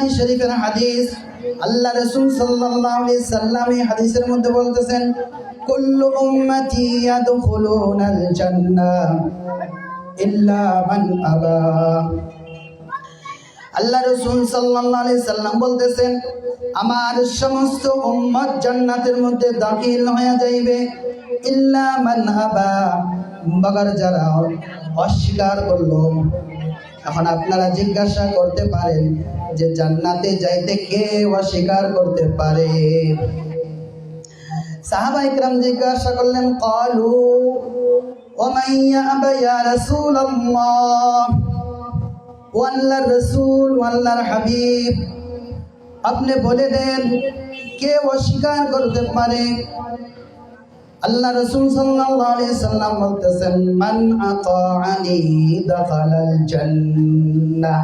বুখারী শরীফের হাদিস। আল্লাহ রাসূল সাল্লাল্লাহু আলাইহি সাল্লাম এই হাদিসের মধ্যে বলতেছেন, কুল্লু উম্মতি ইয়াদখুলুনাল জান্নাহ ইল্লা মান আবা। আল্লাহ রাসূল সাল্লাল্লাহু আলাইহি সাল্লাম বলতেছেন, আমার সমস্ত উম্মত জান্নাতের মধ্যে দাখিল হয়ে যাইবে, ইল্লা মান আবা, মগর যারা অস্বীকার করলো। এখন আপনারা জিজ্ঞাসা করতে পারেন যে জান্নাতে যাইতে কে অস্বীকার করতে পারে? সাহাবায়ে কিরাম জিজ্ঞাসা করলেন, ক্বালু ওয়া মান ইয়াবা ইয়া রাসূলুল্লাহ, ও আল্লাহর রাসূল, ও আল্লাহর হাবিব, আপনি বলে দেন কে অস্বীকার করতে পারে? আল্লাহ রাসূল সাল্লাল্লাহু আলাইহি সাল্লাম বলতেছেন, মান আতাআনি দাখালাল জান্নাহ।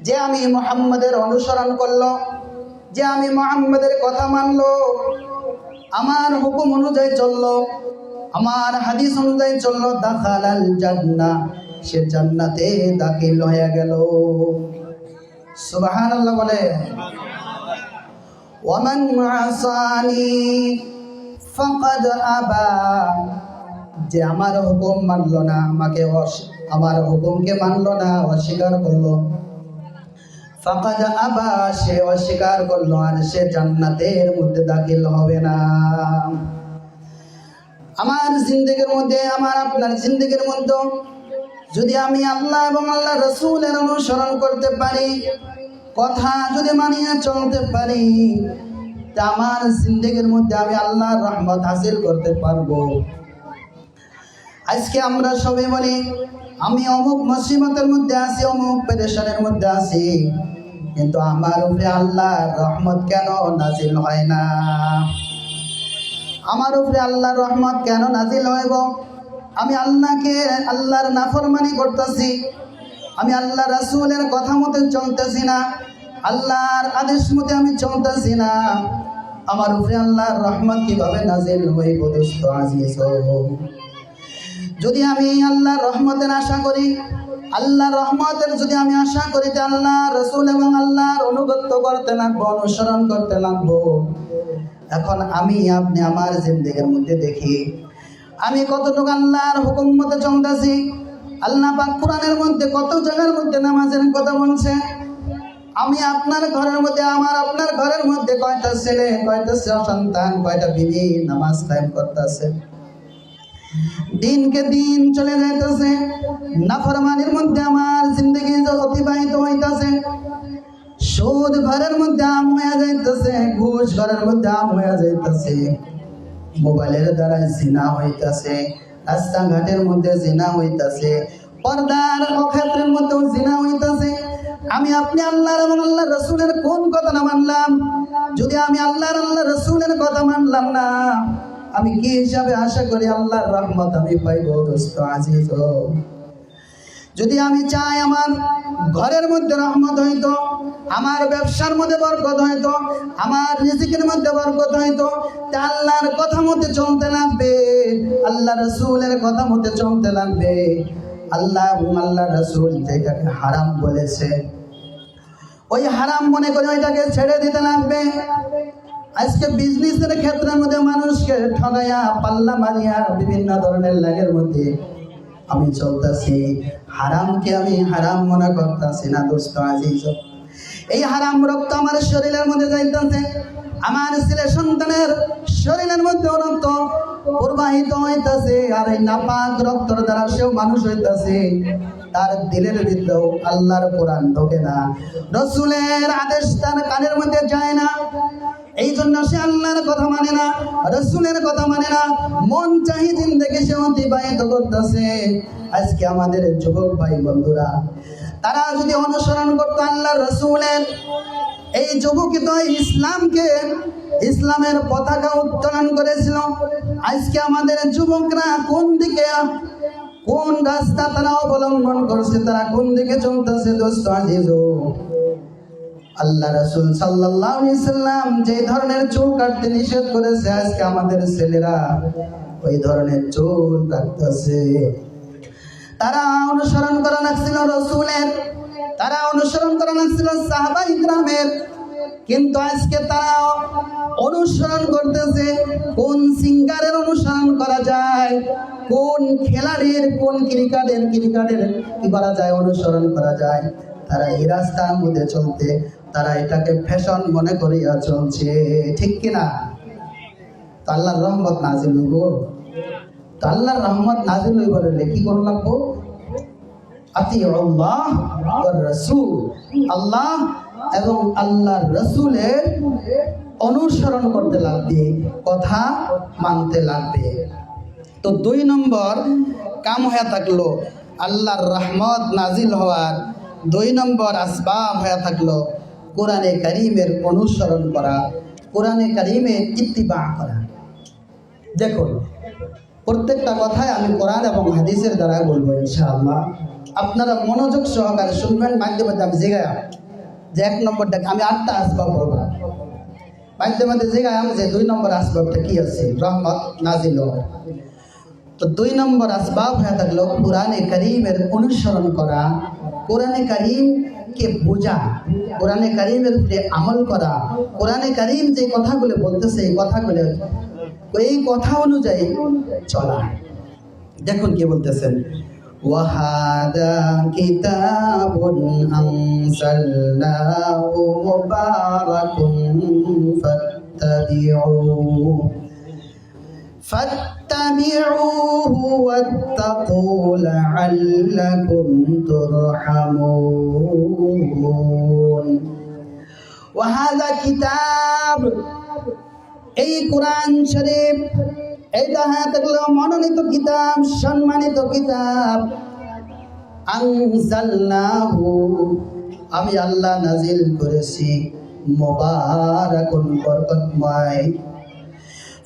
যে আমি মুহাম্মাদের অনুসরণ করলো, যে আমি মুহাম্মাদের কথা মানলো, আমার হুকুম অনুযায়ী চললো, আমার হাদিস অনুযায়ী চললো, দাখালাল জান্নাহ, সে জান্নাতে দাখিল হয়ে গেল। সুবহানাল্লাহ বলে। ওয়া মান আসানি ফাকাদ আবা, যে আমার হুকুম মানলো না, আমার হুকুমকে মানলো না, অস্বীকার করলো, ফাকাদ আবা, সে অস্বীকার করলো, আর সে জান্নাতের মধ্যে দাখিল হবে না। আমার জিন্দেগির মধ্যে, আমার আপনার জিন্দেগির মধ্যে যদি আমি আল্লাহ এবং আল্লাহ রাসূলের অনুসরণ করতে পারি, কথা যদি মানিয়ে চলতে পারি, তা আমার জিন্দেগির মধ্যে আমি আল্লাহর রহমত হাসিল করতে পারবো। আজকে আমরা সবাই বলি আমি অমুক মুসিবতের মধ্যে আছি, অমুক পেরেশানের মধ্যে আছি, কিন্তু আমার উপরে আল্লাহর রহমত কেন নাজিল হয় না? আমার উপরে আল্লাহর রহমত কেন নাজিল হইব? আমি আল্লাহর নাফরমানি করতেছি, আমি আল্লাহ রাসূলের কথা মতো চলতেছি না, আল্লাহর আদেশ মতো আমি চলতেছি না, আমার উপরে আল্লাহর রহমত কিভাবে নাজিল হইব? দোস্ত আজিজ, যদি আমি আল্লাহর রহমতের আশা করি, আল্লাহর রহমতের যদি আমি আশা করি, যে আল্লাহ রাসূল এবং আল্লাহর অনুগত্য করতে লাগবো, অনুসরণ করতে লাগবো। এখন আপনি আমার জিন্দেগির মধ্যে দেখি আমি কতটুকু আল্লাহর হুকুম মতো চলতেছি। আল্লাহ পাক কোরআনের মধ্যে কত জায়গার মধ্যে নামাজের কথা বলছে। আমি আপনার ঘরের মধ্যে, আমার আপনার ঘরের মধ্যে কয়টা ছেলে, কয়টা সন্তান, কয়টা বিবি নামাজ কায়েম করতেছে? দিনকে দিন চলে যাইতেছে, নাফরমানির মধ্যে আমার জিন্দেগি অতিবাহিত হইতেছে। সুদ ঘরের মধ্যে আম হয়ে যাইতেছে, ঘুষ ঘরের মধ্যে আম হয়ে যাইতেছে, মোবাইলের দ্বারা জিনা হইতাছে, রাস্তাঘাটের মধ্যে জিনা হইতাছে, পর্দার অক্ষেত্রের মধ্যেও জিনা হইতাছে। আমি আপনি আল্লাহর এবং আল্লাহ রাসূলের কোন কথা না মানলাম? যদি আমি আল্লাহর রাসূলের কথা মানলাম না, আমি কি হিসাবে আশা করি আল্লাহর রহমত আমি পাইব? দোস্ত আজিজ, যদি আমি চাই আমার ঘরের মধ্যে রহমত হইতো, আমার ব্যবসার মধ্যে বরকত হইতো, আমার রিজিকের মধ্যে বরকত হইতো, তা আল্লাহর কথা মতে চলতে লাগবে, আল্লাহ রাসূলের কথা মতে চলতে লাগবে। আল্লাহ এবং আল্লাহ রাসূল যেটাকে হারাম বলেছে, ওই হারাম মনে করে ওইটাকে ছেড়ে দিতে লাগবে। আজকে বিজনেসের ক্ষেত্রের মধ্যে মানুষকে ঠগাইয়া, পাল্লা মারিয়া, বিভিন্ন ধরনের লাগের মধ্যে আমি চলতেছি, হারামকে আমি হারাম মনে করতেছি না। দোস্ত আজিজ, এই হারাম রক্ত আমার শরীরের মধ্যে যাইতেছে, আমার ছেলে সন্তানের শরীরের মধ্যে রক্ত প্রবাহিত হইতেছে, আর এই নাপাক রক্তর দ্বারা সেও মানুষ হইতেছে। তার দিলের ভিতরেও আল্লাহর কোরআন ঢোকে না, রাসূলের আদেশ তার কানের মধ্যে যায় না। এই জন্য সে আল্লাহর কথা মানে না, রাসূলের কথা মানে না, মন চাহি জিন্দেগি সে অতিবাহিত করতেছে। আজকে আমাদের যুবক ভাই বন্ধুরা, তারা যদি অনুসরণ করতো আল্লাহর রাসূলের, এই যুবকই তো ইসলামের পতাকা উত্তোলন করেছিল। আজকে আমাদের যুবকরা কোন দিকে, কোন রাস্তা তারা অবলম্বন করছে, তারা কোন দিকে চলতেছে? দোস্ত আজিজ, আল্লাহ রাসূল সাল্লাল্লাহু আলাইহি সাল্লাম যে ধরনের চুল কাটতে নিষেধ করেছে, আজকে আমাদের ছেলেরা ওই ধরনের চুল কাটতেছে। তারা অনুসরণ করা লাগছিল রাসূলের, তারা অনুসরণ করা লাগছিল সাহাবা ইকরামের, কিন্তু আজকে তারা অনুসরণ করতেছে কোন সিঙ্গারের অনুসরণ করা যায়, কোন খেলাড়ির, কোন ক্রিকেটের কি করা যায়, অনুসরণ করা যায়। তারা এই রাস্তার মধ্যে চলতে তারা এটাকে ফ্যাশন মনে করিয়া চলছে, ঠিক কিনা? তো আল্লাহর রহমত নাজিল হইব, তো আল্লাহর রহমত নাজিল হইব বলে কি করুন লাগবো? আতিউল্লাহ ওয়ার রাসূল, আল্লাহ এবং আল্লাহর রাসূলের অনুসরণ করতে লাগবে, কথা মানতে লাগবে। তো 2 নম্বর কাম হয়ে থাকলো আল্লাহর রহমত নাজিল হওয়ার 2 নম্বর আসবাব হয়ে থাকলো কোরআনে কারীমের অনুসরণ করা, কোরআনে কারীমের ইত্তিবা করা। দেখুন, প্রত্যেকটা কথায় আমি কোরআন এবং হাদিসের দ্বারা বলবো ইনশাআল্লাহ। আপনারা মনোযোগ সহকারে শুনবেন। মাঝে মাঝে আমি জিগায়া যে 1 নম্বরটা আমি 8টা আসবাব বলবো, মাঝে মাঝে জিগায় আমি যে 2 নম্বর আসবাবটা কি আছে রহমত নাজিল হওয়ার। তো 2 নম্বর আসবাব হয়ে থাকলো কোরআনে কারীমের অনুসরণ করা, কোরআনে কারীমকে বোঝা, কোরআনে কারীমের উপরে আমল করা, কোরআনে কারীম যে কথাগুলো বলতেছে এই কথা অনুযায়ী চলা। দেখুন কি বলতেছেন, ওয়াহাদা কিতাবুন আনজালনাহু মুবারাকুন ফাত্তাবিউহু ওয়াত্তাকু লাআল্লাকুম তুরহামুন। ওয়াহাদা কিতাব, এই কোরআন শরীফ, এই দেখা থাকলো মনোনীত কিতাব, সম্মানিত কিতাব। আনজালনাহু, আমি আল্লাহ নাজিল করেছি, মুবারাকুন, বরকতময়।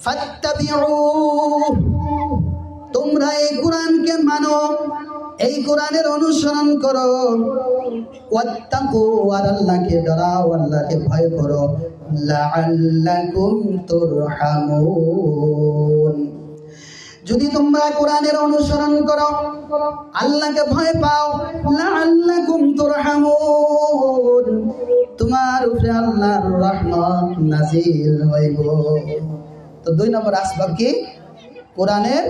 ফাত্তাবিউ, তোমরা এই কোরআনকে মানো, এই কোরআনের অনুসরণ করো। ওয়াত্তাকু, আর আল্লাহকে ডরাও, আল্লাহকে ভয় করো। লাআল্লাকুম তুরহামুন, যদি তোমরা কোরআনের অনুসরণ করো, আল্লাহকে ভয় পাও, লাআল্লাকুম তুরহামুন, তোমার উপরে আল্লাহর রহমত নাজিল হইব। তো 2 নম্বর আসবাব কি? কোরআনের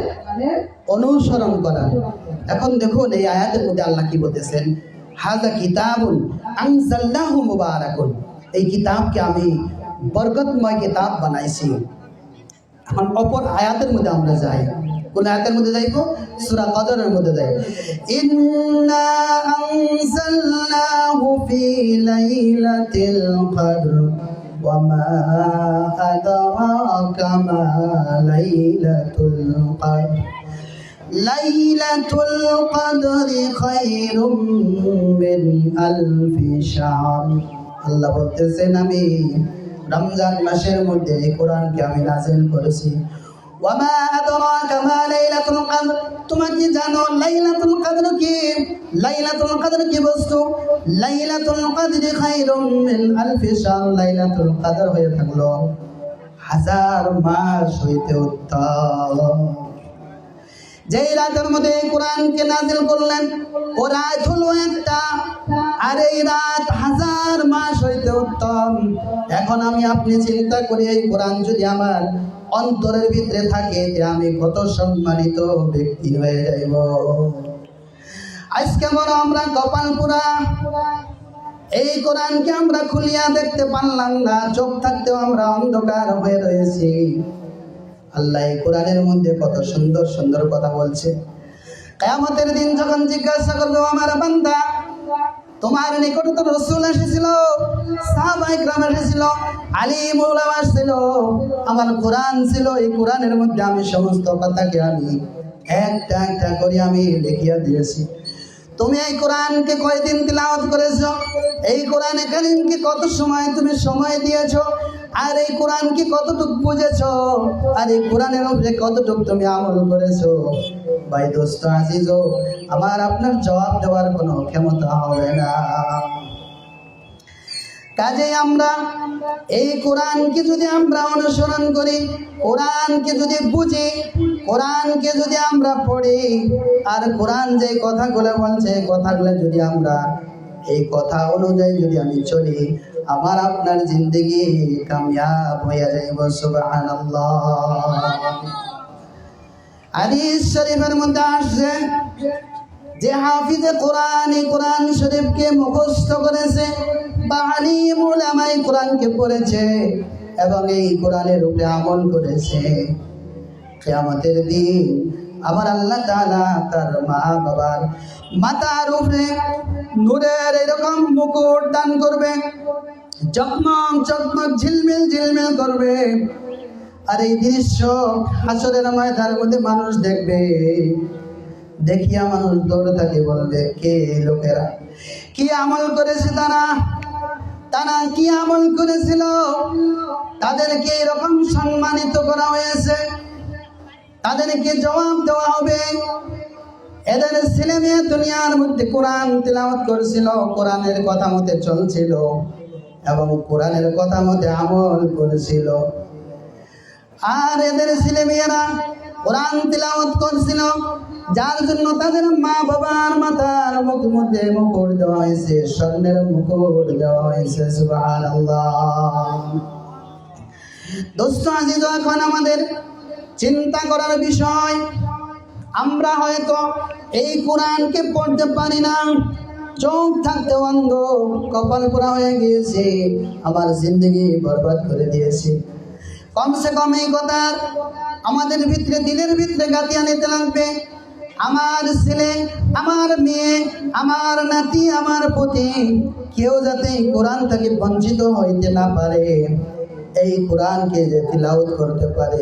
অনুসরণ করা। এখন দেখুন এই আয়াতের মধ্যে আল্লাহ কি বলতেছেন, হাযা কিতাবুন আনজালনাহু মুবারাকুন, এই কিতাবকে আমি বরকতময় কিতাব বানাইছি। এখন অপর আয়াতের মধ্যে আমরা যাই, কোন আয়াতের মধ্যে যাইব? সূরা কদরের মধ্যে যাই। ইন্না আনজালনাহু ফি লাইলাতিল কদর ওয়া মা আদরাকা মা লাইলাতুল কদর লাইলাতুল কদরি খায়রুম মিন আলফি শাহর। আল্লাহ বলতেছেন আমি রমজান মাসের মধ্যে এই কোরআনকে আমি নাযিল করেছি। ওয়া মা আদরাকা মা লাইলাতুল কদর, তোমরা কি জানো লাইলাতুল কদর কি? লাইলাতুল কদর কি বস্তু? লাইলাতুল কদরি খায়রুম মিন আলফি শাহর, লাইলাতুল কদর হয়ে থাকলো 1000 মাস হইতে উত্তম। যেই রাতের মধ্যে কোরআনকে নাযিল করলেন, ও রাত হলো একটা, আর এই রাত 1000 মাস হইতে উত্তম। এখন আমি আপনি চিন্তা করি, এই কোরআন যদি আমার অন্তরের ভিতরে থাকে, আমি কত সম্মানিত ব্যক্তি হয়ে যাইব। আজকে বড় আমরা কপাল পুরা, এই কোরআনকে আমরা খুলিয়া দেখতে পারলাম না, চোখ থাকতেও আমরা অন্ধকার হয়ে রয়েছি। আল্লাহ এই কোরআনের মধ্যে কত সুন্দর সুন্দর কথা বলছে। কিয়ামতের দিন যখন জিজ্ঞাসা করবে, আমার বান্দা তোমার নিকট তো রাসূল এসেছিল, সাহাবায়ে কেরাম এসেছিল, আলিম উলামা ছিল, আমার কোরআন ছিল, এই কোরআনের মধ্যে আমি সমস্ত কথাকে আমি একটা একটা করে আমি লিখিয়া দিয়েছি। তুমি এই কোরআনকে কয়দিন তিলাওয়াত করেছো? এই কোরআনে কারীমকে কত সময় তুমি সময় দিয়েছো? আর এই কোরআন কি কতটুকু বুঝেছো? আর এই কোরআনের উপরে কতটুকু তুমি আমল করেছো? ভাই দোস্ত আজিজ, আমার আপনার জবাব দেওয়ার কোনো ক্ষমতা হবে না। কাজে আমরা এই কোরআনকে যদি আমরা অনুসরণ করি, কোরআনকে যদি বুঝি, কোরআনকে যদি আমরা পড়ি, আর কোরআন যে কথাগুলো বলছে কথাগুলো যদি আমরা এই কথা অনুযায়ী যদি আমি চলি, আমার আপনার জিন্দেগি কামিয়াব হয়ে যাইব। সুবহানাল্লাহ। হাদিস শরীফের মধ্যে আসছে যে হাফিজে কোরআন এই কোরআন শরীফকে মুখস্থ করেছে বা আলিম উলামায়ে কোরআনকে পড়েছে এবং এই কোরআনের উপরে আমল করেছে, কিয়ামতের দিন আমার আল্লাহ তাআলা তার মা বাবার মাথার উপরে নূরের এরকম মুকুট দান করবে, চকমক চকমক ঝিলমিল ঝিলমিল করবে। আর এই দৃশ্য হাসরের ময়দানের মধ্যে মানুষ দেখবে, দেখিয়া মানুষ দৌড়ে থাকে, বলবে কে লোকেরা, কি আমল করেছে তারা কি আমল করেছিল, তাদেরকে এরকম সম্মানিত করা হয়েছে, তাদেরকে জবাব দেওয়া হবে। এদের ছেলে মেয়ে দুনিয়ার মধ্যে কোরআন তিলাওয়াত করছিল, কোরআনের কথা মতে চলছিল এবং কোরআনের কথা মতে আমল করেছিল। আর এদের ছেলে মেয়েরা কোরআন তিলাওয়াত করছিল, যার জন্য তাদের মা বাবার মাথার মধ্যে মুকুট দেওয়া হয়েছে, স্বর্ণের মুকুট দেওয়া হয়েছে। সুবহানাল্লাহ। দোস্ত আজিজ, এখন আমাদের চিন্তা করার বিষয়, আমরা হয়তো এই কোরআনকে পড়তে পারি না, চোখ থাকতে অন্ধ, কপাল পোড়া হয়ে গিয়েছে, আমার জিন্দগি বরবাদ করে দিয়েছে। কমসে কম এই কথা আমাদের ভিতরে, দিলের ভিতরে গাঁথিয়ে নিতে লাগবে। আমার ছেলে, আমার মেয়ে, আমার নাতি, আমার পতি কেউ যাতে কোরআন থেকে বঞ্চিত হইতে না পারে, এই কোরআনকে যে তিলাওয়াত করতে পারে।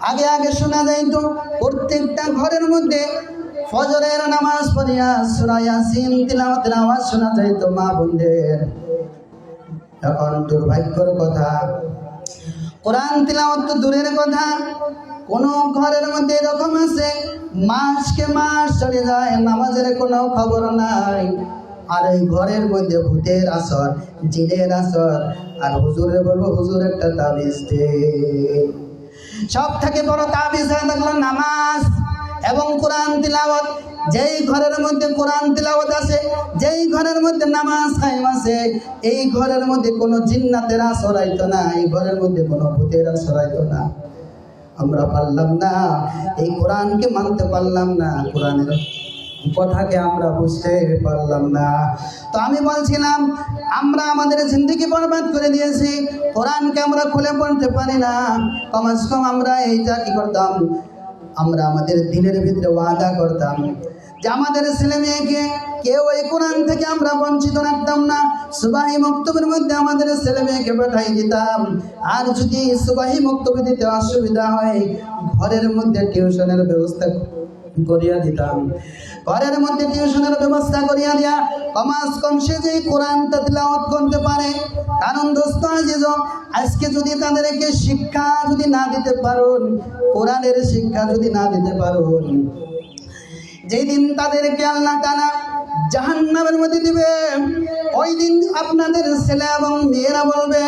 আগে আগে শোনা যাইতো প্রত্যেকটা ঘরের মধ্যে ফজরের নামাজ পড়িয়া সূরা ইয়াসিন তিলাওয়াতের আওয়াজ শোনা যাইতো মা বোনদের। এখন দুর্ভাগ্যের কথা, কোরআন তিলাওয়াত তো দূরের কথা, কোন ঘরের মধ্যে এরকম আছে মাসকে মাস চলে যায়, নামাজের কোনো খবর নাই। আর এই ঘরের মধ্যে ভূতের আসর, জিনের আসর, আর হুজুরে বলবো হুজুর একটা তাবিজ দে। সব থেকে বড় তাবিজ হলো নামাজ এবং কোরআন তিলাওয়াত। যেই ঘরের মধ্যে কোরআন তিলাওয়াত আছে, যেই ঘরের মধ্যে নামাজ কায়েম আছে, এই ঘরের মধ্যে কোনো জিন্নাতের আসর আইতো না, এই ঘরের মধ্যে কোনো ভূতের আসর আইতো না। আমরা পারলাম না, এই কোরআনকে মানতে পারলাম না, কোরআনের কথাকে আমরা বুঝতে পারলাম না। তো আমি বলছিলাম, আমরা আমাদের জিন্দেগি বরবাদ করে দিয়েছি, কোরআনকে আমরা খুলে পড়তে পারি না। কমস কম আমরা এইটা কি করতাম, আমরা আমাদের দিলের ভিতরে ওয়াদা করতাম যে আমাদের ছেলে মেয়েকে কেউ এই কোরআন থেকে আমরা বঞ্চিত রাখতাম না। সুবাহি মক্তবের মধ্যে আমাদের ছেলে মেয়েকে পাঠাই দিতাম। আর যদি সুবাহি মক্তবে দিতে অসুবিধা হয়, ঘরের মধ্যে টিউশনের ব্যবস্থা করিয়া দিতাম। ঘরের মধ্যে টিউশনের ব্যবস্থা করিয়া দিয়া কমাস কম সে যে কোরআনটা তিলাওয়াত করতে পারে। কারণ দোস্ত আজিজ, আজকে যদি তাদেরকে শিক্ষা যদি না দিতে পারুন, কোরআনের শিক্ষা যদি না দিতে পারুন, যেই দিন তাদেরকে আল্লাহ তাআলা জাহান্নামের মধ্যে দিবে, ওই দিন আপনাদের ছেলে এবং মেয়েরা বলবে,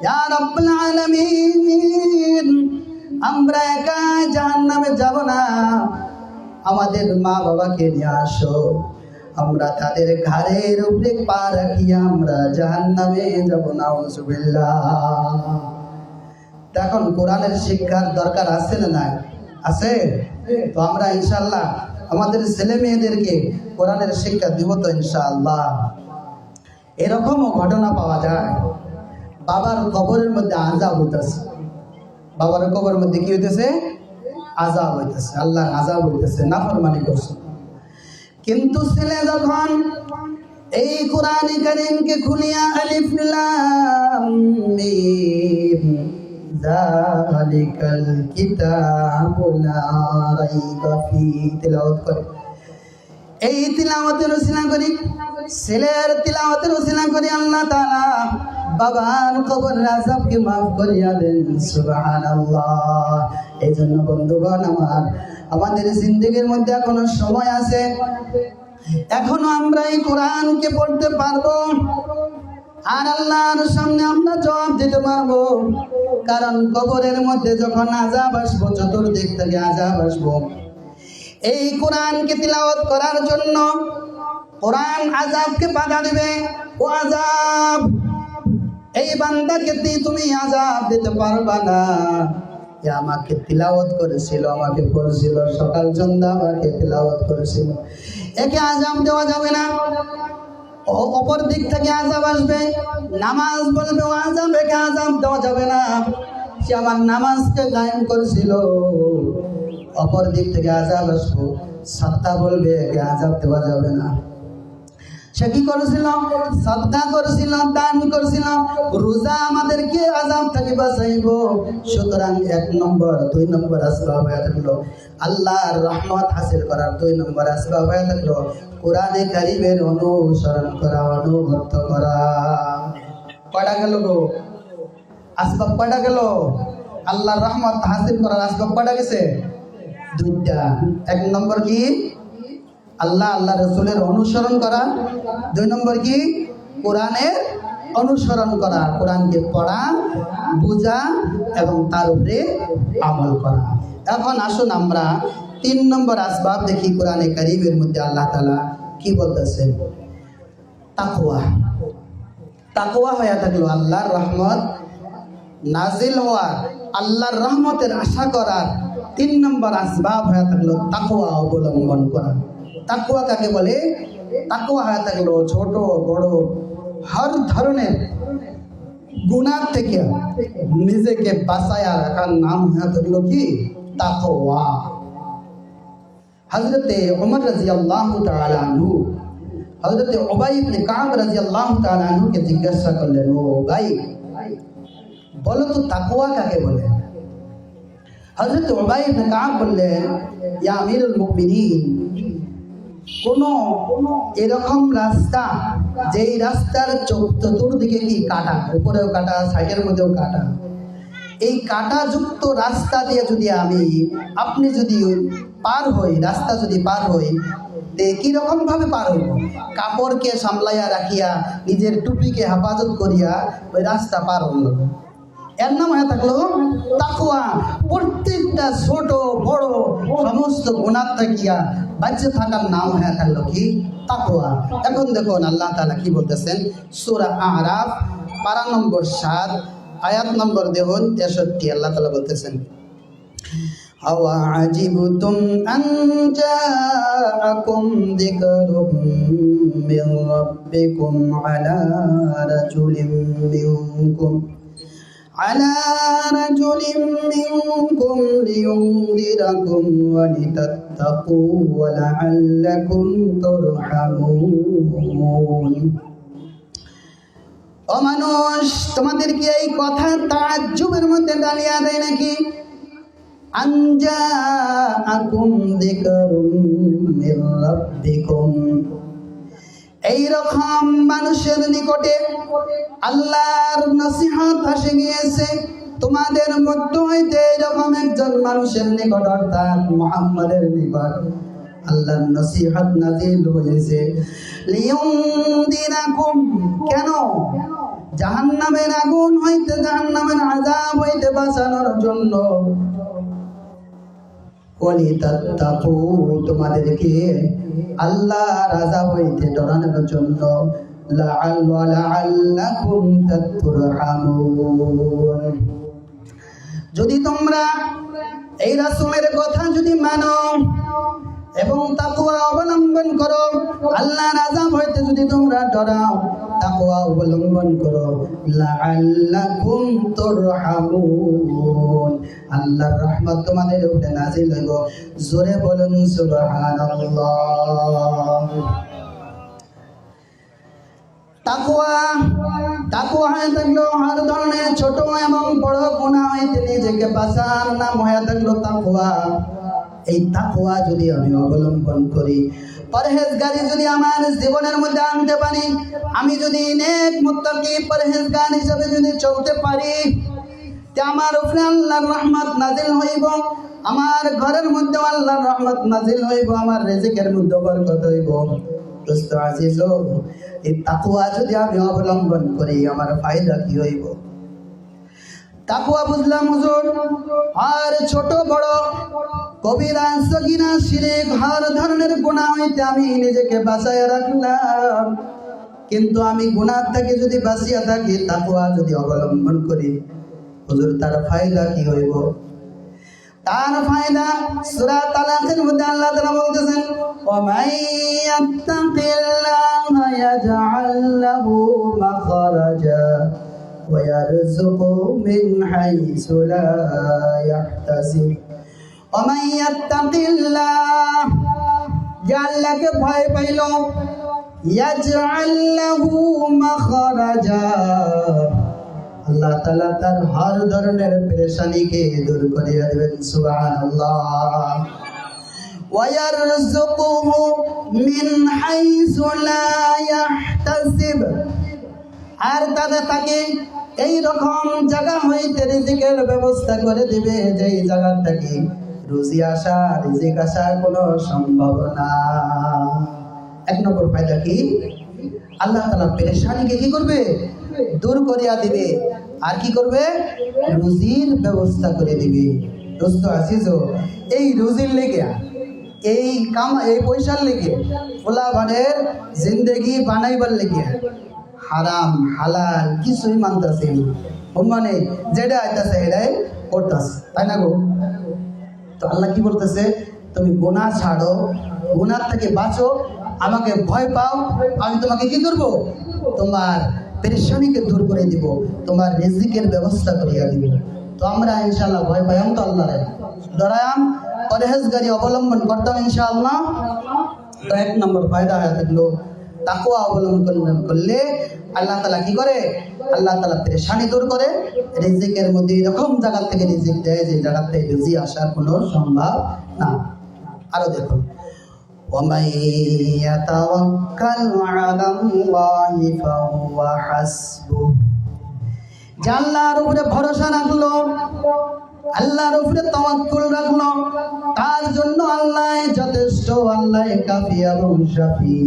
ইয়া রাব্বুল আলামিন, আমরা একা জাহান্নামে যাব না, আমাদের মা বাবাকে নিয়ে আসো, আমরা তাদের ঘাড়ের উপরে পা রাখিয়া আমরা জাহান্নামে যাব। নাউজুবিল্লাহ। এখন কোরআনের শিক্ষার দরকার আছে না নাই? আছে। তো আমরা ইনশাআল্লাহ আমাদের ছেলে মেয়েদেরকে কোরআনের শিক্ষা দিব তো ইনশাআল্লাহ। এরকমও ঘটনা পাওয়া যায়, বাবার কবরের মধ্যে আযাব হইতেছে, বাবার কবরের মধ্যে কি হইতেছে? আযাব হইতেছে, আল্লাহর আযাব হইতেছে, নাফরমানি করছে। কিন্তু ছেলে যখন এই কোরআন কারীমকে খুলিয়া আলিফ লাম মিম যালিকাল কিতাবু লা রাইবা ফি তিলাওয়াত করে, এই তিলাওয়াতের ওসিলা করি, ছেলের তিলাওয়াতের ওসিলা করি আল্লাহ তাআলা বাবার কবরের আযাবকে মাফ করিয়া দেন। সুবহানাল্লাহ। এই জন্য বন্ধুগণ আমার, আমাদের জিন্দেগির মধ্যে এখনো সময় আছে, এখনো আমরা এই কোরআনকে পড়তে পারবো আর আল্লাহর সামনে আমরা জবাব দিতে পারবো। কারণ কবরের মধ্যে যখন আযাব আসবো, চতুর্দিক থেকে আযাব আসবো, এই কোরআনকে তিলাওয়াত করার জন্য কোরআন আযাবকে বাধা দিবে, ও আযাব, এই বান্দাকে তুমি আযাব দিতে পারবা না। এ আমাকে তিলাওয়াত করেছিল, আমাকে পড়ছিল, সকাল সন্ধ্যা আমাকে তিলাওয়াত করেছিল, একে আযাব দেওয়া যাবে না। অপর দিক থেকে আযাব আসবে, নামাজ বলবে ও আযাব, একে আযাব দেওয়া যাবে না, সে আমার নামাজকে কায়েম করেছিল। অপর দিক থেকে আযাব আসবে, সাদকা বলবে একে আযাব দেওয়া যাবে না, সে কি করেছিল? সাদকা করেছিল, দান করেছিল, রোজা আমাদেরকে আযাব থেকে বাঁচাইব। সুতরাং 1 নম্বর 2 নম্বর আসবাব হয়ে থাকলো আল্লাহর রহমত হাসিল করার 2 নম্বর আসবাব হয়ে থাকলো কোরআনে কারীমের অনুসরণ করা, অনুগত করা। কয়টা গেল গো? আসবাব কয়টা গেল? আল্লাহর রহমত হাসিল করার আসবাব কয়টা গেছে? 2টা। 1 নম্বর কি? আল্লাহ রাসূলের অনুসরণ করা। 2 নম্বর কি? কোরআনের অনুসরণ করা, কোরআনকে পড়া, বোঝা এবং তার উপরে আমল করা। এখন আসুন আমরা 3 নম্বর আসবাব দেখি কোরআনে কারীমের মধ্যে আল্লাহ তাআলা কি বলতেছেন। তাকওয়া। তাকওয়া হয়ে থাকলো আল্লাহর রহমত নাজিল হওয়ার, আল্লাহর রহমতের আশা করার 3 নম্বর আসবাব হয়ে থাকলো তাকওয়া অবলম্বন করা। তাকওয়া কাকে বলে? তাকওয়া হয়ে থাকলো ছোট বড় হর ধরনের গুনাহ থেকে নিজেকে বাঁচায়া রাখার নাম হয়ে থাকলো কি? তাকওয়া। হযরতে ওমর রাদিয়াল্লাহু তাআলা আনহু হযরতে উবাই ইবনে কাব রাদিয়াল্লাহু তাআলা আনহুকে জিজ্ঞাসা করলেন, ও ভাই বলো তো তাকওয়া কাকে বলে? হযরতে উবাই ইবনে কাব বললেন, ইয়া আমিরুল মুমিনিন, কোন এরকম রাস্তা যেই রাস্তার চতুর্দিকে কি কাটা, উপরেও কাটা, সাইডের মধ্যেও কাটা, এই কাটাযুক্ত রাস্তা দিয়ে যদি আপনি যদি পার হই, রাস্তা যদি পার হই, কি রকম ভাবে পার হইব? কাপড়কে সামলাইয়া রাখিয়া, নিজের টুপিকে হেফাজত করিয়া ওই রাস্তা পার হইল। এর নাম হয়ে থাকলো তাকওয়া। প্রত্যেকটা ছোট বড় সমস্ত গুনাহ থেকে বাঁচে থাকার নাম হয়ে থাকলো কি? তাকওয়া। এখন দেখুন আল্লাহ তাআলা কি বলতেছেন, সূরা আরাফ পারা নম্বর 7 আয়াত নম্বর দেখুন 63। আল্লাহ তাআলা বলতেছেন, আওয়া আজিবতুম আন জাআকুম যিকরুম মির রাব্বিকুম আলা রাজুলিম মিনকুম লিয়ুনদিরাকুম ওয়া লিতাত্তাকু ওয়া লাআল্লাকুম তুরহামুন। ও মানুষ, তোমাদের কি এই কথা তাজ্জুবের মধ্যে ডালিয়া দেয় নাকি? আন জাআকুম যিকরুম মির রাব্বিকুম, এইরকম মানুষের নিকটে আল্লাহর নসিহত আসে গিয়েছে, তোমাদের মধ্য হইতে এরকম একজন মানুষের নিকট অর্থাৎ মুহাম্মাদের নিকট আল্লাহর নসিহত নাযিল হয়েছে। লিয়ুনদিরাকুম, কেন? জাহান্নামের আগুন হইতে, জাহান্নামের আযাব হইতে বাঁচানোর জন্য। ওয়ালিতাত্তাকু, তোমাদেরকে আল্লাহর আযাব হইতে ডরানোর জন্য। লাআল্লাকুম তুরহামুন, যদি তোমরা এই রাসূলের কথা যদি মানো এবং তাকওয়া অবলম্বন করো, আল্লাহর আযাব হইতে যদি তোমরা ডরাও, তাকওয়া অবলম্বন করো, লাআল্লাকুম তুরহামুন, আল্লাহর রহমত তোমাদের উপরে নাযিল হইব। জোরে বলুন সুবহানাল্লাহ। তাকওয়া হয়ে থাকলো হর ধরনের ছোট এবং বড় গুনাহ হইতে নিজেকে বাঁচার নাম হয়ে থাকলো তাকওয়া। এই তাকওয়া যদি আমি অবলম্বন করি, পরহেজগারি যদি আমার জীবনের মধ্যে আনতে পারি, আমি যদি নেক মুত্তাকি পরহেজগার হিসেবে যদি চলতে পারি, তে আমার উপরে আল্লাহর রহমত নাযিল হইব, আমার ঘরের মধ্যে আল্লাহর রহমত নাযিল হইব, আমার রিজিকের মধ্যে বরকত হইব। দোস্ত আজিজ, এই তাকওয়া যদি আমি অবলম্বন করি, আমার ফায়দা কি হইব? তাকওয়া বুঝলাম হুজুর, আর ছোট বড় কবিরা সগীরা শিরক হর ধরনের গুনাহ হইতে আমি নিজেকে বাঁচায় রাখলাম, কিন্তু আমি গুনাহ থেকে যদি বাঁচিয়া থাকি, তাকওয়া যদি অবলম্বন করি, হুজুর তার ফায়দা কি হইব? তার ফায়দা সূরা তালাকের মধ্যে আল্লাহ তাআলা বলতেছেন, ওয়া মান ইয়াত্তাকিল্লাহা ইয়াজআল লাহু মাখরাজা ওয়া ইয়ারযুকহু মিন হাইসু লা ইয়াহতাসিব। ওয়া মান ইয়াত্তাকিল্লাহ, যে আল্লাহকে ভয় পাইল, ইয়াজআল লাহু মাখরাজা, আল্লাহ তাআলা তার হর ধরনের পেরেশানিকে দূর করিয়া দেবেন। সুবহানাল্লাহ। ওয়া ইয়ারযুকুহু মিন হাইসু লা ইয়াহতাসিব, আর তাকে এই রকম জায়গা হইতে রিজিকের ব্যবস্থা করে দিবে, যেই জায়গা থেকে রুজি আসা, রিজিক আসার কোনো সম্ভাবনা। এক নম্বর ফায়দা কি? আল্লাহ তাআলা পেরেশানিকে কি করবে? দূর করিয়া দিবে। আর কি করবে? রুজির ব্যবস্থা করে দিবে। দোস্ত আসিস, এই রুজির লেগে, এই পয়সার লেগে, পোলাপানের জিন্দেগি বানাইবার লেগে হারাম হালাল কিছুই মানতেছে না, মানে যেটা আইতাছে এটাই করতেছে, তাই না গো? তো আল্লাহ কি বলতেছে? তুমি গুনাহ ছাড়ো, গুনাহ থেকে বাঁচো, আমাকে ভয় পাও, আমি তোমাকে কি করব? তোমার পেরেশানিকে দূর করে দিব, তোমার রিজিকের ব্যবস্থা করিয়া দিব। তো আমরা ইনশাআল্লাহ ভয় পাইম তো আল্লাহরে, ডরায়াম, পরহেজগারি অবলম্বন করতাম ইনশাআল্লাহ। তো এক নম্বর ফায়দা হয়ে থাকলো, তাকওয়া অবলম্বন করলে আল্লাহ তাআলা কি করে? আল্লাহ তাআলা পেরেশানি দূর করে, রিজিকের মধ্যে এরকম জায়গা থেকে রিজিক দেয় যে জায়গা থেকে রুজি আসার কোনো সম্ভব না। আরো দেখুন, وَمَن يَتَوَكَّلْ عَلَى اللَّهِ فَهُوَ حَسْبُهُ, যে আল্লাহর উপরে ভরসা রাখলো, আল্লাহর উপরে তাওয়াক্কুল রাখলো, তার জন্য আল্লাহ যথেষ্ট, আল্লাহ কাফি এবং শাফি।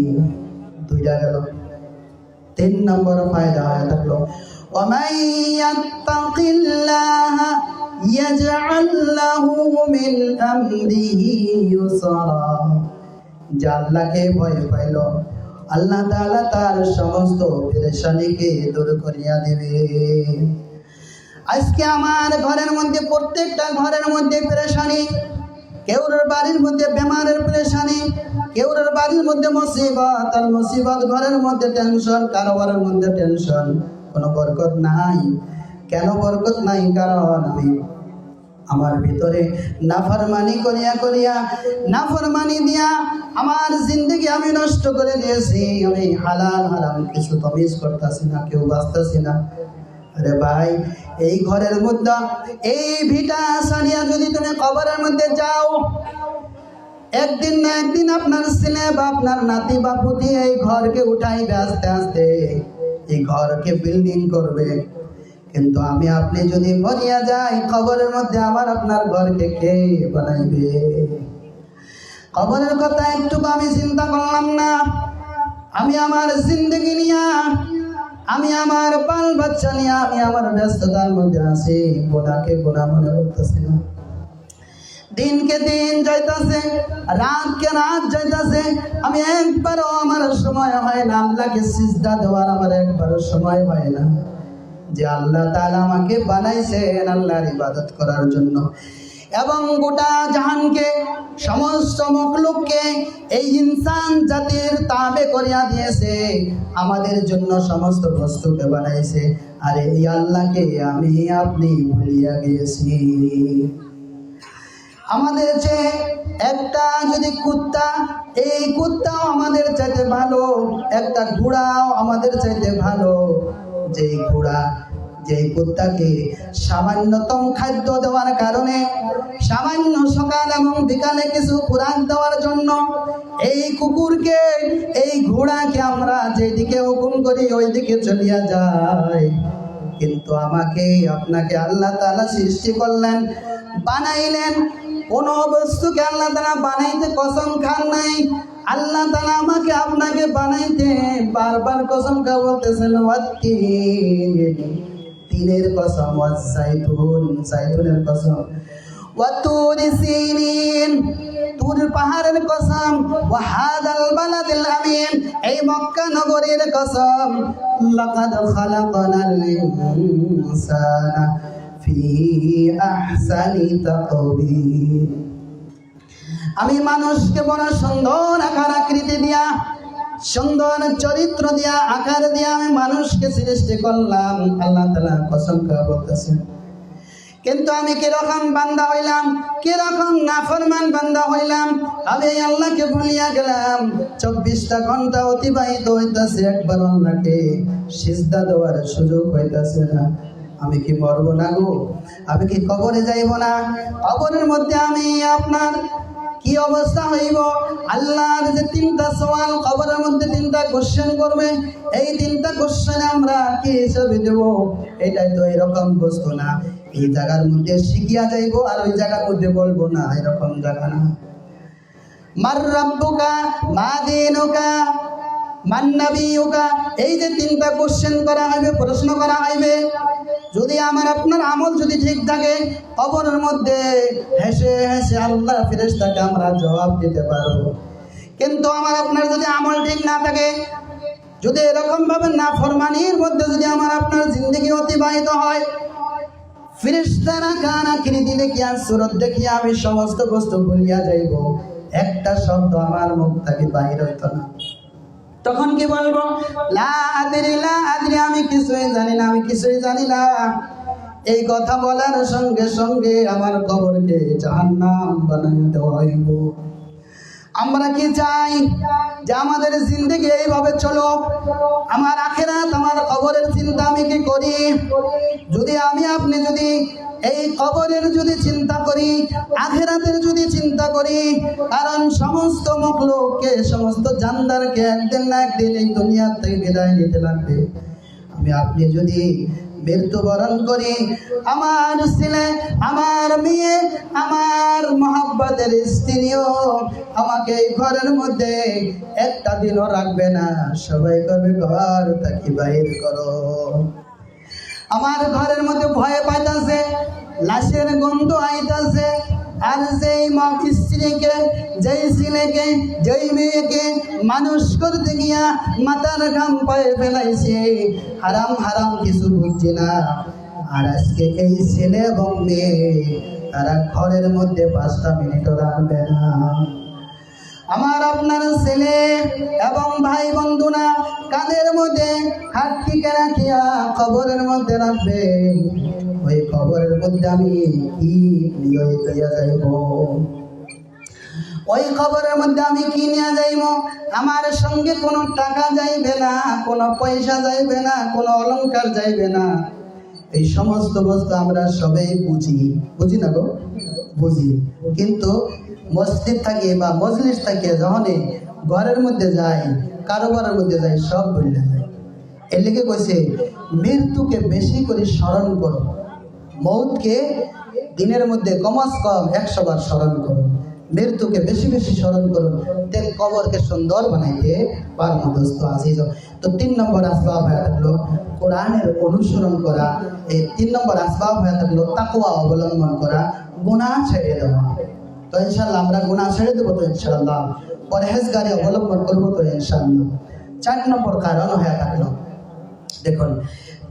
দুইটা গেল। তিন নম্বর ফায়দা হয়ে থাকলো, وَمَن يَتَّقِ اللَّهَ يَجْعَل لَّهُ مِنْ أَمْرِهِ يُسْرًا, যে আল্লাহকে ভয় পাইল, আল্লাহ তাআলা তার সমস্ত পেরেশানিকে দূর করিয়া দিবে। আজকে আমার ঘরের মধ্যে, প্রত্যেকটা ঘরের মধ্যে পেরেশানি, কেউর বাড়ির মধ্যে বেমারের পেরেশানি, কেউর বাড়ির মধ্যে মুসিবত, আর মুসিবত, ঘরের মধ্যে টেনশন, কারোবারের মধ্যে টেনশন, কোনো বরকত নাই। কেন বরকত নাই? কারণ আমি আমার ভিতরে নাফরমানি করিয়া নাফরমানি দিয়া আমার জিন্দগি আমি নষ্ট করে দিয়েছি। আমি হালাল হারাম কিছু তমিজ করতেছি না, কেউ বাঁচতেছি না। আরে ভাই, এই ঘরের মধ্যে এই ভিটা সারিয়া যদি তুমি কবরের মধ্যে যাও, একদিন না একদিন আপনার ছেলে বা আপনার নাতি বা পুতি এই ঘরকে উঠাইবে, আস্তে আস্তে এই ঘরকে বিল্ডিং করবে। কিন্তু আমি আপনি যদি মরিয়া যাই, কবরের মধ্যে আমার আপনার ঘরকে কে বানাইবে? কবরের কথা একটু আমি চিন্তা করলাম না। আমি আমার জিন্দগি নিয়া, আমি আমার বাল বাচ্চা নিয়ে, আমি আমার ব্যস্ততার মধ্যে আছি, গোনাকে গোনা মনে করতেছি না। দিনকে দিন যাইতাছে, রাতকে রাত যাইতাছে, আমি একবারও আমার সময় হয় না আল্লাহকে সিজদা দেওয়ার, আমার একবারও সময় হয় না। যে আল্লাহ তাআলা আমাকে বানাইছেন আল্লাহর ইবাদত করার জন্য, এবং গোটা জাহানকে, সমস্ত মখলুককে এই ইনসান জাতির তাবে করিয়া দিয়েছে, আমাদের জন্য সমস্ত বস্তুকে বানাইছে। আর এই আল্লাহকে আমি আপনি ভুলিয়া গিয়েছি। আমাদের যে একটা যদি কুত্তা, এই কুত্তাও আমাদের চাইতে ভালো, একটা ঘোড়াও আমাদের চাইতে ভালো। যেই ঘোড়া, যেই কুত্তাকে সামান্যতম খাদ্য দেওয়ার কারণে, সামান্য সকাল এবং বিকালে কিছু খোরাক দেওয়ার জন্য এই কুকুরকে, এই ঘোড়াকে আমরা যেদিকে হুকুম করি ওই দিকে চলিয়া যায়। কিন্তু আমাকে আপনাকে আল্লাহ তাআলা সৃষ্টি করলেন, বানাইলেন। কোন বস্তুকে আল্লাহ তাআলা বানাইতে কসম খান নাই। আল্লাহ তাআলা আমাকে আপনাকে বানাইতে বারবার কসম খা বলতেছেন, তিনের কসম, জাইতুনের কসম, ওয়া তুরি সিনিন, তুর পাহাড়ের কসম, ওয়া হাদাল বালাদিল আমিন, এই মক্কা নগরীর কসম, লাকাদ খালাকনাল ইনসানা ফি আহসানি তাকবীর। আমি মানুষকে বড় সুন্দর আকার আকৃতি দিয়া, সুন্দর চরিত্র দিয়া, আকার দিয়া আমি মানুষকে সৃষ্টি করলাম। আল্লাহ তাআলা কসম করে বলতেছেন, কিন্তু আমি কিরকম বান্দা হইলাম, কিরকম নাফরমান বান্দা হইলাম। আমি আল্লাহকে ভুলিয়া গেলাম। 24টা ঘন্টা অতিবাহিত হইতাছে, একবার আল্লাহকে সিজদা দেওয়ার সুযোগ হইতাছে না। আমি কি মরব না গো? আমি কি কবরে যাইব না? কবরের মধ্যে আমি আপনার কি অবস্থা হইব? আল্লাহর যে 3টা সওয়াল, কবরের মধ্যে 3টা কোশ্চেন করবে, এই 3টা কোশ্চেনে আমরা কি হিসাবে দেব? এটাই তো এরকম বস্তু না, এই জায়গার মধ্যে শিখিয়া যাইব আর ওই জায়গার মধ্যে বলবো না, এরকম জায়গা না। মার রাব্বুকা, মা দীনুকা, মান নাবিয়ুকা, এই যে 3টা কোশ্চেন করা হইবে, প্রশ্ন করা হইবে। যদি আমার আপনার আমল যদি ঠিক থাকে, কবরের মধ্যে হেসে হেসে আল্লাহ ফেরেশতাকে আমরা জবাব দিতে পারবো। কিন্তু আমার আপনার যদি আমল ঠিক না থাকে, যদি এরকম ভাবে নাফরমানির মধ্যে যদি আমার আপনার জিন্দেগি অতিবাহিত হয়, ফেরেশতারা কান আকৃতি দেখিয়া, সুরত দেখিয়া আমি সমস্ত বস্তু ভুলিয়া যাইব, একটা শব্দ আমার মুখ থেকে বাহির হইতো না। তখন কি বলবো? লা আদরি, লা আদরি, আমি কিছুই জানি না, আমি কিছুই জানি না। এই কথা বলার সঙ্গে সঙ্গে আমার কবরকে জাহান্নাম বানাইয়া দেওয়া হইব। আমরা কি চাই যে আমাদের জিন্দেগি এইভাবে চলুক? আমার আখিরাত, আমার কবরের চিন্তা আমি কি করি? যদি আমি আপনি যদি এই কবরের যদি চিন্তা করি, আখিরাতের যদি চিন্তা করি, কারণ সমস্ত মখলুককে, সমস্ত জানদারকে একদিন না একদিন এই দুনিয়া থেকে বিদায় নিতে লাগবে। আমি আপনি যদি মৃত্যুবরণ করি, আমার ছেলে, আমার মেয়ে, আমার মহব্বতের স্ত্রীও আমাকে এই ঘরের মধ্যে একটা দিনও রাখবে না। সবাই কবে ঘর থেকে বাইর করো। আমার ঘরের মধ্যে ভয় পাইতাছে, লাশের গন্ধ আইতাছে। আর যেই মা স্ত্রীকে, যেই ছেলেকে, যেই মেয়েকে মানুষ করতে গিয়া মাথার ঘাম পায়ে ফেলাইছে, হারাম হারাম কিছু বুঝছে না। আর আজকে এই ছেলে এবং মেয়ে তারা ঘরের মধ্যে 5টা মিনিটও রাখবে না। আমার আপনার ছেলে এবং ভাই বন্ধুরা কানের মধ্যে হাত টিকে রাখিয়া কবরের মধ্যে রাখবে। ওই কবরের মধ্যে আমি কি নিয়ে যাইব? ওই কবরের মধ্যে আমি কি নিয়ে যাইব? আমার সঙ্গে কোনো টাকা যাইবে না, কোনো পয়সা যাইবে না, কোনো অলংকার যাইবে না। এই সমস্ত বস্তু আমরা সবাই বুঝি, বুঝি না গো? বুঝি। কিন্তু মসজিদ থাকে বা মজলিস থাকে, যখন ঘরের মধ্যে যাই, কারোবারের মধ্যে যাই, সব ভুলে যায়। এর লেগে কইছে মৃত্যুকে বেশি করে স্মরণ করো, মৌতকে দিনের মধ্যে কমাস কম 100 বার স্মরণ করো, মৃত্যুকে বেশি বেশি স্মরণ করো, তেল কবরকে সুন্দর বানাইতে পারবো। দোস্ত আজিজ, তো 3 নম্বর আসবাব হয়ে থাকলো কোরআনের অনুসরণ করা। এই 3 নম্বর আসবাব হয়ে থাকলো তাকওয়া অবলম্বন করা, গুনাহ ছেড়ে দেওয়া। তো ইনশাআল্লাহ আমরা গুনাহ ছেড়ে দেবো তো ইনশাআল্লাহ, পরহেজগারি অবলম্বন করবো তো ইনশাআল্লাহ। 4 নম্বর কারণ হয়ে থাকলো, দেখুন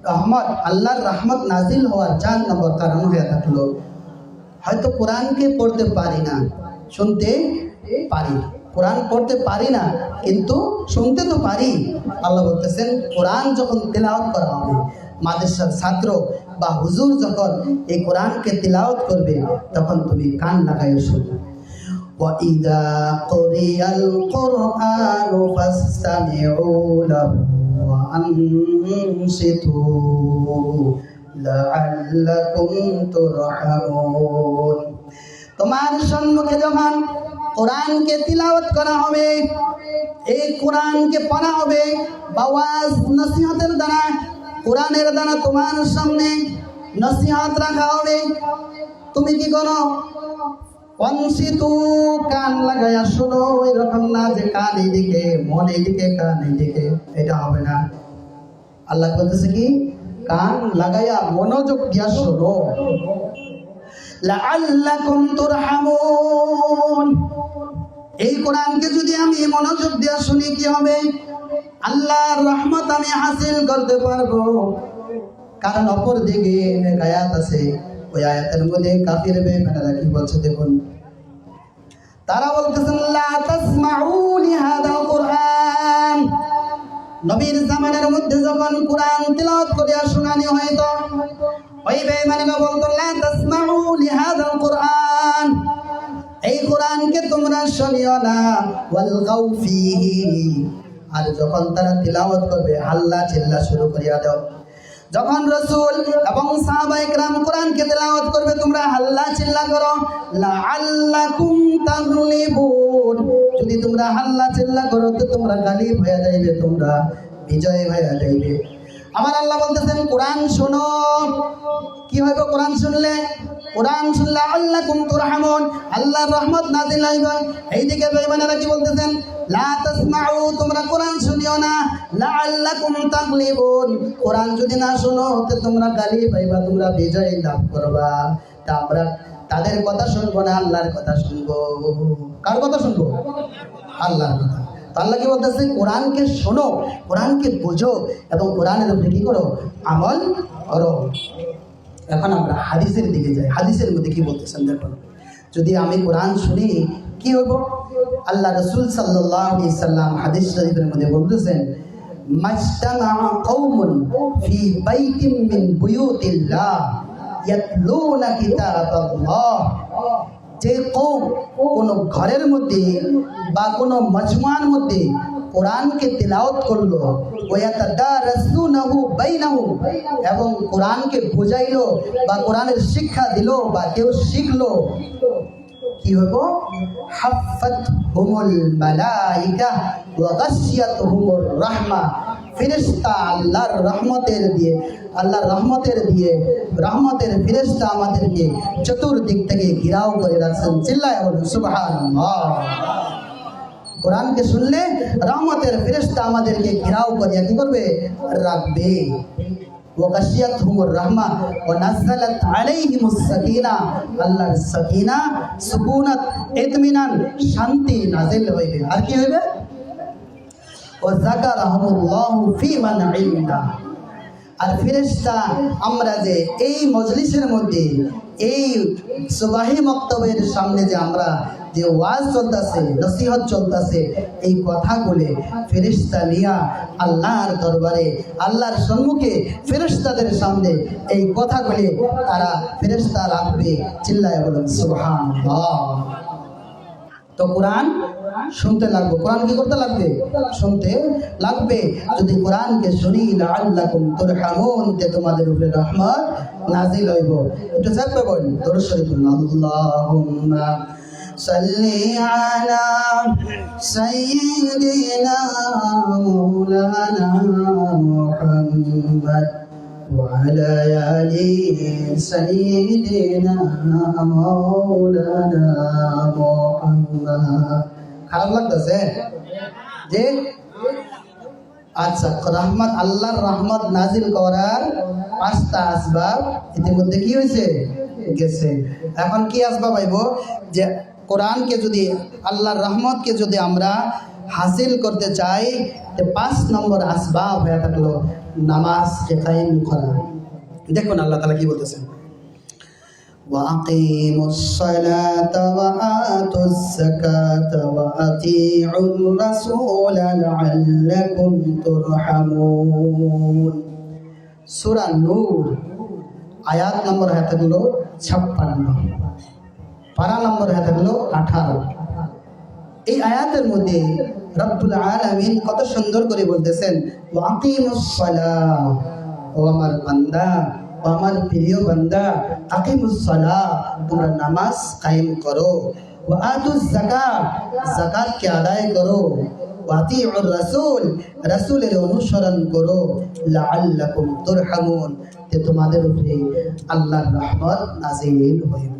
রহমত, আল্লাহর রহমত নাজিল হওয়ার 4 নম্বর কারণ হয়ে থাকলো, হয়তো কোরআনকে পড়তে পারি না, শুনতে পারি। কোরআন পড়তে পারি না কিন্তু শুনতে তো পারি। আল্লাহ বলতেছেন কোরআন যখন তিলাওয়াত করা হবে, মাদ্রাসার ছাত্র বা হুজুর যখন এই কোরআনকে তিলাওয়াত করবে, তখন তুমি কান লাগাইয়া শুনবে। وَإِذَا قُرِئَ الْقُرْآنُ فَاسْتَمِعُوا لَهُ وَأَنصِتُوا لَعَلَّكُمْ تُرْحَمُونَ। তোমার সম্মুখে যখন কোরআনকে তিলাওয়াত করা হবে, এই কোরআনকে পড়া হবে, বাওয়াজ নসিহতের দ্বারা, কোরআনের দ্বারা তোমার সামনে নসিহত রাখা হবে, তুমি কি করো? অনসিতু, কান লাগাইয়া শোনো। এরকম না যে কান এইদিকে, মন এইদিকে, কান এইদিকে, এটা হবে না। আল্লাহ বলতেছে কি কান লাগাইয়া মনোযোগ দিয়া শোনো। লাআল্লাকুম তুরহামুন। এই কোরআনকে যদি আমি মনোযোগ দিয়ে শুনি কি হবে? আল্লাহর রহমত আমি হাসিল করতে পারবো। কারণ অপর দিকে এক আয়াত আছে, ওই আয়াতের মধ্যে কাফির বেঈমানরা কি বলছে দেখুন। তারা বলতেছেন লা তাসমাউ লিহাদাল কুরআন। নবীর জামানার মধ্যে যখন কোরআন তিলাওয়াত করিয়া শোনানি হয়তো, ওই বেঈমানরা বলতো লা তাসমাউ লিহাদাল কুরআন, এই কোরআনকে তোমরা শুনিও না, ওয়ালগাউ ফীহি। আর যখন তারা তিলাওয়াত করবে হাল্লা চিল্লা শুরু করিয়া দাও। যখন রাসূল এবং সাহাবায়ে কেরাম কোরআনকে তেলাওয়াত করবে তোমরা হাল্লা চিল্লা করো। লাআল্লাকুম তাগলিবুন, যদি তোমরা হাল্লা চিল্লা করো তো তোমরা গালিব হয়ে যাইবে, তোমরা বিজয় হয়ে যাইবে। আমার আল্লাহ বলতেছেন কোরআন শোনো। কি হইব কোরআন শুনলে? কোরআন শুনলে আল্লাকুম তুরহামুন, আল্লাহর রহমত নাযিল হইবে। এইদিকে বেঈমানেরা কি বলতেছেন? লা তাসমাউ, তোমরা কোরআন শুনিও না, লাআল্লাকুম তাগলিবুন, কোরআন যদি না শোনো তো তোমরা গালি পাইবা, তোমরা বিজয় লাভ করবা। তা আমরা তাদের কথা শুনবো না, আল্লাহর কথা শুনবো। কার কথা শুনবো? আল্লাহর কথা। আল্লাহ কি বলতেছে? কোরআনকে শোনো, কোরআনকে বোঝো এবং কোরআনের উপরে কি করো? আমল করো। এখন আমরা হাদিসের দিকে যাই। হাদিসের মধ্যে কি বলতেছেন দেখুন। যদি আমি কোরআন শুনি কি হইব? আল্লাহ রাসূল সাল্লাল্লাহু আলাইহি সাল্লাম হাদিস শরীফের মধ্যে বলতেছেন, মাজতামা কওমুন ফি বাইতিন মিন বুয়ুতিল্লাহ ইয়াতলুনা কিতাবাল্লাহ। যে কওম কোন ঘরের মধ্যে বা কোন মজমার মধ্যে কোরআনকে তিলাওয়াত করলো, ওয়াতাদারাসুনাহু বাইনাহুম, এবং কোরআনকে বুঝাইলো বা কোরআনের শিক্ষা দিল বা কেউ শিখলো, কি হবো? হাফাতহুমুল মালাইকা ওয়া গাশিয়াতহুমুর রাহমা। ফেরেশতা আল্লাহর রহমতের দিয়ে, আল্লাহর রহমতের ফেরেশতা আমাদেরকে চতুর্দিক থেকে ঘেরাও করে রাখছেন। চিল্লায় বলুন সুবহানাল্লাহ। কোরআনকে শুনলে রহমতের ফেরেশতা আমাদেরকে ঘেরাও করিয়া কি করবে? রাখবে। ওয়াগাশিয়াতহুমুর রাহমা ওয়া নাযালাত আলাইহিমুস সাকিনা, আল্লাহর সাকিনা, সুকুনাত, ইতমিনান, শান্তি নাযিল হইবে। আর কি হইবে? ওয়া যাকারাহুমুল্লাহু ফি মান ইনদা। আর ফেরেশতা আমরা যে এই মজলিসের মধ্যে এই সুবাহি মক্তবের সামনে যে আমরা যে ওয়াজ চলতেছে, নসিহত চলতেছে, এই কথাগুলো ফেরেশতা নিয়া আল্লাহর দরবারে, আল্লাহর সম্মুখে ফেরেশতাদের সামনে এই কথাগুলি তারা ফেরেশতা রাখবে। চিল্লায় বলুন সুবহানাল্লাহ। তো কোরআন শুনতে লাগবে। কোরআন কি করতে লাগবে? শুনতে লাগবে। যদি কোরআনকে শুনি লাআল্লাকুম তুরহামুন, তে তোমাদের উপরে রহমত নাযিল হইব। একটু চাপবে বলেন দরুদ শরীফ। আল্লাহুম্মা সাল্লি আলা সাইয়্যিদিনা মাওলানা মুহাম্মদ وعلى آل سيدنا مولانا محمد। খারাপ লাগতেছে যে? আচ্ছা, রহমত, আল্লাহর রহমত নাজিল করার পাঁচটা আসবাব ইতিমধ্যে কি হয়েছে? গেছে। এখন কি আসবাব আইব? যে কোরআনকে যদি, আল্লাহর রহমতকে যদি আমরা হাসিল করতে চাই, 5 নম্বর আসবাব হয়ে থাকলো নামাজকে কায়েম করা। দেখুন আল্লাহ তাআলা কি বলতেছেন, ওয়াকিমুস সালাতা ওয়া আতুজ যাকাতা ওয়া আতিউর রাসূল লাআল্লাকুম তুরহামুন। সূরা নূর আয়াত নম্বর হয়ে থাকলো 56, পারা নম্বর হয়ে থাকলো 18। এই আয়াতের মধ্যে রব্বুল আলামিন কত সুন্দর করে বলতেছেন, ওয়াকিমুস সালাহ, ও আমার বান্দা, ও আমার প্রিয় বান্দা, আকিমুস সালাহ, তোমরা নামাজ কায়েম করো, ওয়া আতুজ যাকাত, যাকাতকে আদায় করো, ওয়া আতিউর রাসূল, রাসূলের অনুসরণ করো, লাআল্লাকুম তুরহামুন, তে তোমাদের উপরে আল্লাহর রহমত নাযিল হইবে।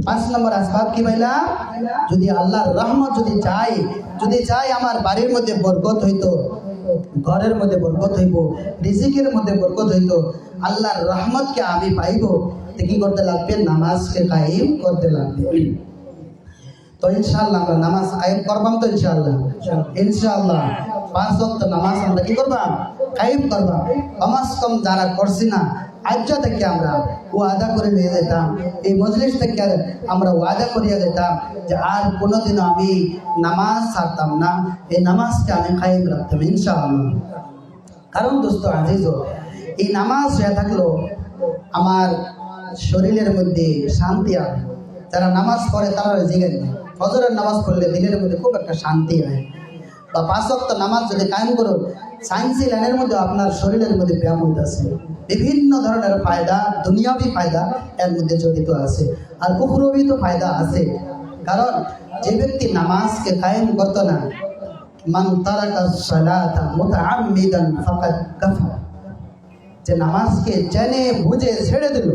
5 নম্বর আসবাব কি ভাইলা? যদি আল্লাহর রহমত যদি চাই আমার বাড়ির মধ্যে বরকত হইতো, ঘরের মধ্যে বরকত হইব, রিজিকের মধ্যে বরকত হইতো, আল্লাহর রহমতকে আমি পাইব, তো কি করতে লাগবে? নামাজকে কায়েম করতে লাগবে। তো ইনশাআল্লাহ আমরা নামাজ কায়েম করবাম তো ইনশাআল্লাহ। ইনশাআল্লাহ 5 ওয়াক্ত নামাজ আমরা কি করবাম? কায়েম করবাম। কমাস কম যারা করছি না আজ থেকে আমরা ওয়াদা করে নিয়ে যেতাম, এই মজলিস থেকে আমরা ওয়াদা করিয়া যেতাম যে আর কোনোদিনও আমি নামাজ ছাড়তাম না, এই নামাজকে আমি কায়েম রাখতাম ইনশাআল্লাহ। কারণ দোস্ত আজিজ, এই নামাজ হয়ে থাকলো আমার শরীরের মধ্যে শান্তি আনে। যারা নামাজ পড়ে তারা জিগেন না, ফজরের নামাজ পড়লে দিনের মধ্যে খুব একটা শান্তি হয়। বা 5 ওয়াক্ত নামাজ যদি কায়েম করুন, সায়েন্সি লাইনের মধ্যে আপনার শরীরের মধ্যে ব্যায়াম হইতেছে, বিভিন্ন ধরনের ফায়দা, দুনিয়াবি ফায়দা এর মধ্যে জড়িত আছে, আর উখরবি তো ফায়দা আছে। কারণ যে ব্যক্তি নামাজকে কায়েম করতো না, মান তারাকা সালাতা মুতাআম্মিদান ফাকাদ কাফার, যে নামাজকে জেনে বুঝে ছেড়ে দিল